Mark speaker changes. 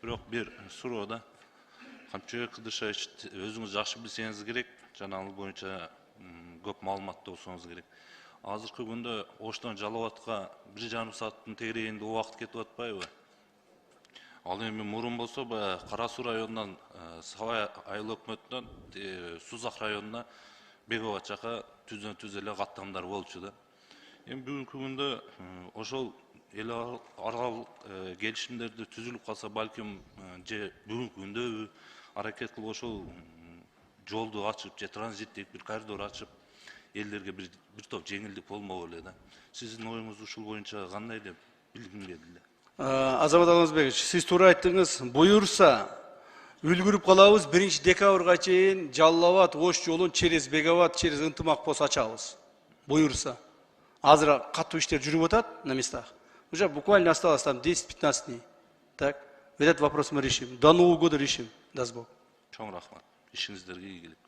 Speaker 1: Бирок бир суроода Камчыбек Кыдыршевич өзүңүз жакшы билсеңиз керек, жана ал боюнча көп маалыматтуу болсоңуз керек. Азыркы күндө Оштон Жалал Абадка 1,5 сааттын тегерегинде убакыт кетип атпайбы? Ал эми мурун болсо баягы Кара Суу районунан Сабай айыл өкмөтүнөн Сузак районуна Беговат жака түз эле каттамдар болчу да. Эми бүгүнкү күндө ошол эл аралык келишимдерди түзүлүп калса, балким же бүгүнкү күндө аракет кылып ошол жолду ачып, же транзиттик бир коридор ачып, элдерге бир топ жеңилдик болмок эле да. Сиздин оюңуз ушул боюнча кандай деп билгим келди эле.
Speaker 2: Азамат Алмазбекович, сиз туура айттыңыз. Буюрса, үлгүрүп калабыз 1 декабрга чейин Жалал Абад Ош жолун через Беговат, через Ынтымак пост ачабыз. Буюрса. Азыр каттуу иштер жүрүп атат на местах. Уже буквально осталось там 10-15 дней. Так, этот вопрос мы решим. До Нового года решим, даст Бог.
Speaker 1: Чоң рахмат. Ишиңиздерге ийгилик.